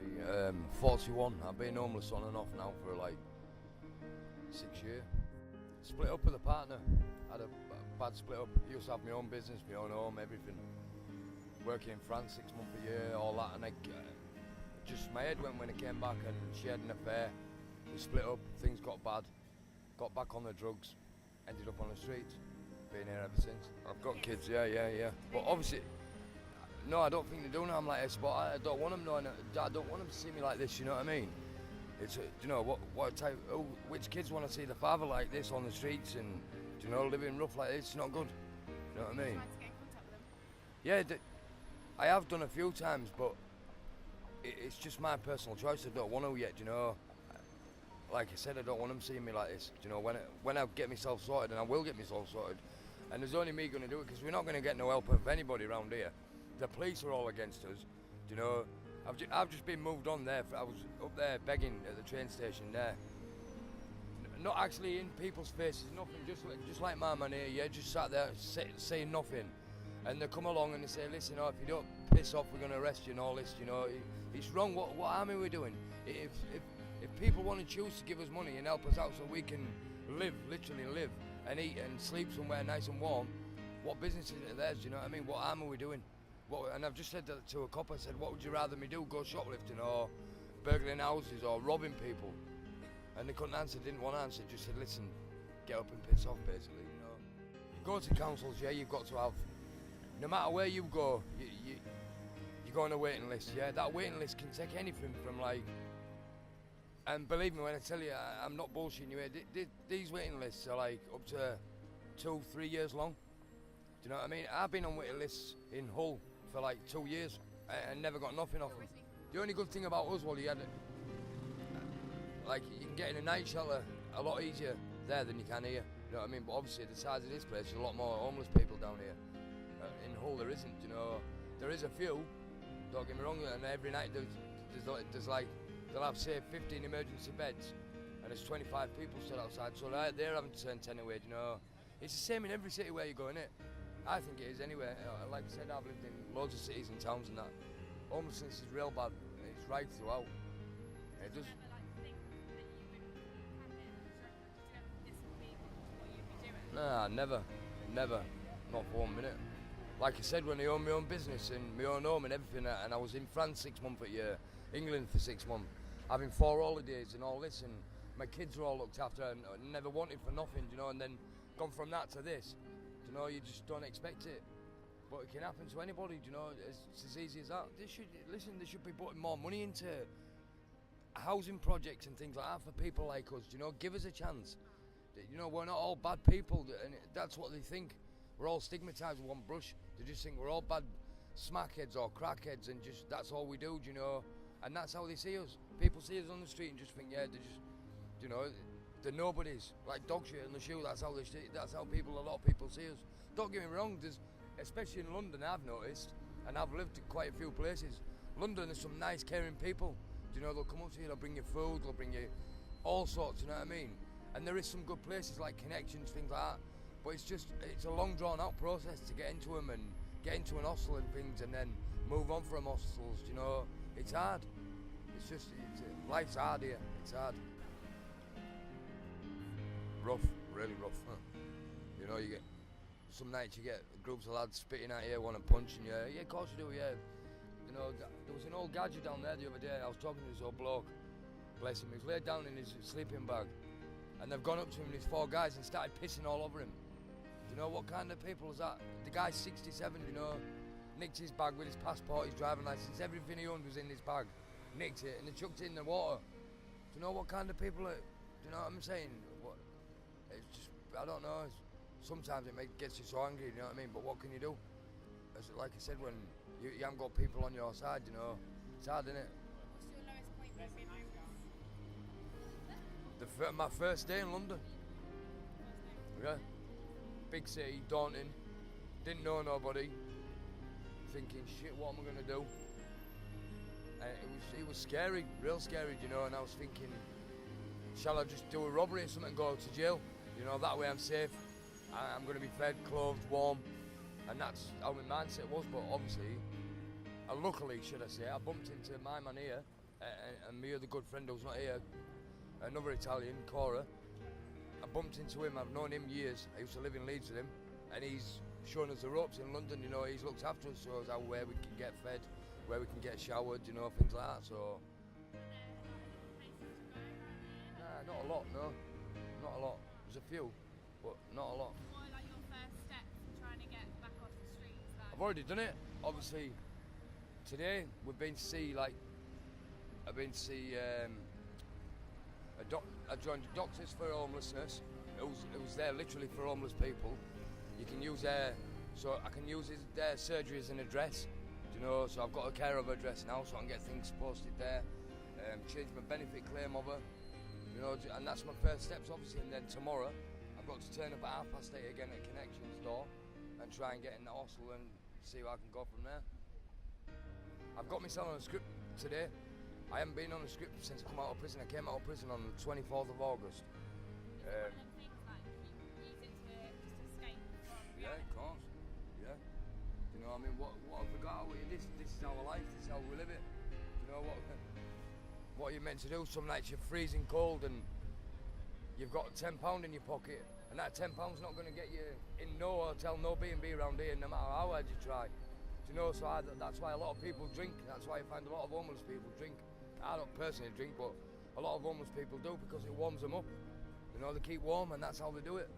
actually. 41. I've been homeless on and off now for like 6 years. Split up with a partner. Had a bad split up. Used to have my own business, my own home, everything. Working in France 6 months a year, all that, and just my head went when I came back, and she had an affair. We split up. Things got bad. Got back on the drugs. Ended up on the streets. Been here ever since. I've got kids. Yeah. But obviously. No, I don't think they do know I'm like this, but I don't want them knowing. I don't want them to see me like this. You know what I mean? It's you know what type? Which kids want to see the father like this on the streets and living rough like this? It's not good. You know what I mean? Tried to get in contact with them. Yeah, I have done a few times, but it's just my personal choice. I don't want to yet. Like I said, I don't want them seeing me like this. When I get myself sorted, and I will get myself sorted, and there's only me going to do it because we're not going to get no help of anybody around here. The police are all against us. I've just been moved on there. I was up there begging at the train station there. Not actually in people's faces, nothing. Just like my man here. Yeah, just sat there saying nothing. And they come along and they say, listen, if you don't piss off, we're going to arrest you and all this. It's wrong. What harm are we doing? If people want to choose to give us money and help us out so we can literally live and eat and sleep somewhere nice and warm, what business is it theirs? You know what I mean? What harm are we doing? And I've just said that to a cop. I said, what would you rather me do? Go shoplifting or burgling houses or robbing people? And they couldn't answer, didn't want to answer. Just said, listen, get up and piss off, basically. You go to councils, yeah. You've got to have. No matter where you go, you go on a waiting list. Yeah, that waiting list can take anything from like. And believe me when I tell you, I'm not bullshitting you here. These waiting lists are like up to 2-3 years long. Do you know what I mean? I've been on waiting lists in Hull for like 2 years and never got nothing off them. The only good thing about us, well, you can get in a night shelter a lot easier there than you can here. You know what I mean? But obviously, the size of this place, there's a lot more homeless people down here. In Hull, there isn't. There is a few. Don't get me wrong. And every night there's like they'll have say 15 emergency beds, and there's 25 people stood outside. So they're having to turn 10 away. It's the same in every city where you go, innit? I think it is anyway. Like I said, I've lived in loads of cities and towns and that. Homelessness is real bad. It's right throughout. It does. Nah, never. Not for 1 minute. Like I said, when I owned my own business and my own home and everything, and I was in France 6 months a year, England for 6 months, having 4 holidays and all this, and my kids were all looked after and never wanted for nothing, and then gone from that to this. You just don't expect it. But it can happen to anybody, it's as easy as that. They should be putting more money into housing projects and things like that for people like us, give us a chance. We're not all bad people, and that's what they think. We're all stigmatised with one brush. They just think we're all bad smackheads or crackheads, and just that's all we do, and that's how they see us. People see us on the street and just think, yeah, they're just, they're nobodies, like dog shit in the shoe. That's how a lot of people see us. Don't get me wrong, especially in London, I've noticed, and I've lived in quite a few places. London, there's some nice, caring people. They'll come up to you, they'll bring you food, they'll bring you all sorts. You know what I mean? And there is some good places like Connections, things like that. But it's a long, drawn-out process to get into them and get into an hostel and things, and then move on from hostels. It's hard. Life's hard here. It's hard. Rough, really rough. Huh? You get some nights you get groups of lads spitting at you, want to punch you. Yeah, of course you do. Yeah. There was an old gadget down there the other day. I was talking to this old bloke. Bless him. He was laid down in his sleeping bag, and they've gone up to him, these 4 guys, and started pissing all over him. Do you know what kind of people is that? The guy's 67. Nicked his bag with his passport, his driving license, everything he owned was in his bag. Nicked it, and they chucked it in the water. Do you know what kind of people are? Do you know what I'm saying? It's just, I don't know. Sometimes it gets you so angry, you know what I mean? But what can you do? Like I said, when you haven't got people on your side, it's hard, isn't it? What's your lowest point you've been over? My first day in London. Yeah. Big city, daunting. Didn't know nobody. Thinking, shit, what am I going to do? And it was scary, real scary, and I was thinking, shall I just do a robbery or something and go to jail? That way I'm safe. I'm going to be fed, clothed, warm, and that's how my mindset was. But obviously, luckily, should I say, I bumped into my man here, and my other good friend who's not here, another Italian, Cora. I bumped into him. I've known him years. I used to live in Leeds with him, and he's shown us the ropes in London. You know, he's looked after us, shows how where we can get fed, where we can get showered. You know, things like that. So, nah, not a lot. No, not a lot. There's a few, but not a lot. What are like your first steps in trying to get back off the streets? Like, I've already done it. Obviously, today we've been to see I've been to see I joined Doctors for Homelessness. It was there literally for homeless people. You can use so I can use their surgery as an address. You know, so I've got a care of address now, so I can get things posted there. Change my benefit claim over. You know, and that's my first steps, obviously. And then tomorrow, I've got to turn up at 8:30 again at Connections door and try and get in the hostel and see where I can go from there. I've got myself on a script today. I haven't been on a script since I come out of prison. I came out of prison on the 24th of August. is it one of them things like you use it to just escape from Yeah, reality? of course. Yeah. You know, I mean, what have we got out here? This is our life. This is how we live it. You know what you're meant to do. Some nights you're freezing cold and you've got £10 in your pocket, and that £10's not going to get you in no hotel, no B&B around here, no matter how hard you try. Do you know? So that's why a lot of people drink. That's why you find a lot of homeless people drink. I don't personally drink, but a lot of homeless people do because it warms them up. You know, they keep warm, and that's how they do it.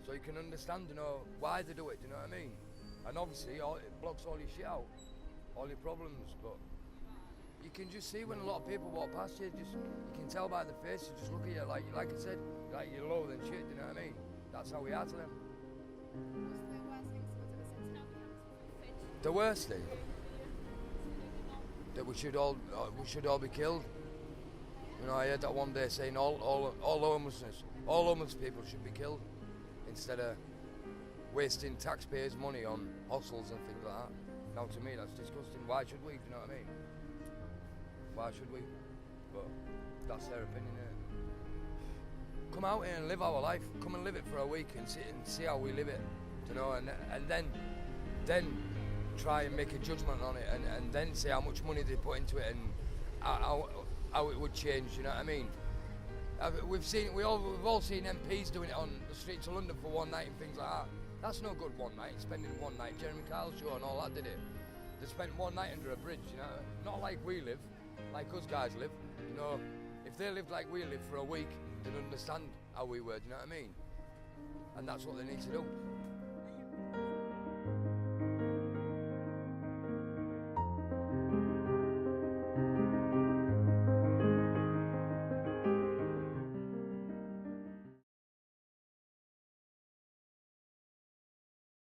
So you can understand, you know, why they do it. Do you know what I mean? And obviously, it blocks all your shit out, all your problems. But you can just see when a lot of people walk past you. You can tell by the face. You just look at you like I said, like you're lower than shit. Do you know what I mean? That's how we are to them. What's the worst thing someone's ever said to you? The worst thing that we should all be killed. You know, I heard that one day saying all homeless people should be killed instead of wasting taxpayers' money on hostels and things like that. Now to me that's disgusting. Why should we? Do you know what I mean? Why should we? But that's their opinion, innit? Come out here and live our life. Come and live it for a week and see how we live it. You know, and then try and make a judgment on it, and then see how much money they put into it and how it would change. You know what I mean? We've all seen MPs doing it on the streets of London for one night and things like that. That's no good. One night, spending one night. Jeremy Kyle show and all that did it. They spent one night under a bridge. You know, not like we live, like us guys live. You know, if they lived like we live for a week, they'd understand how we were. Do you know what I mean? And that's what they need to do.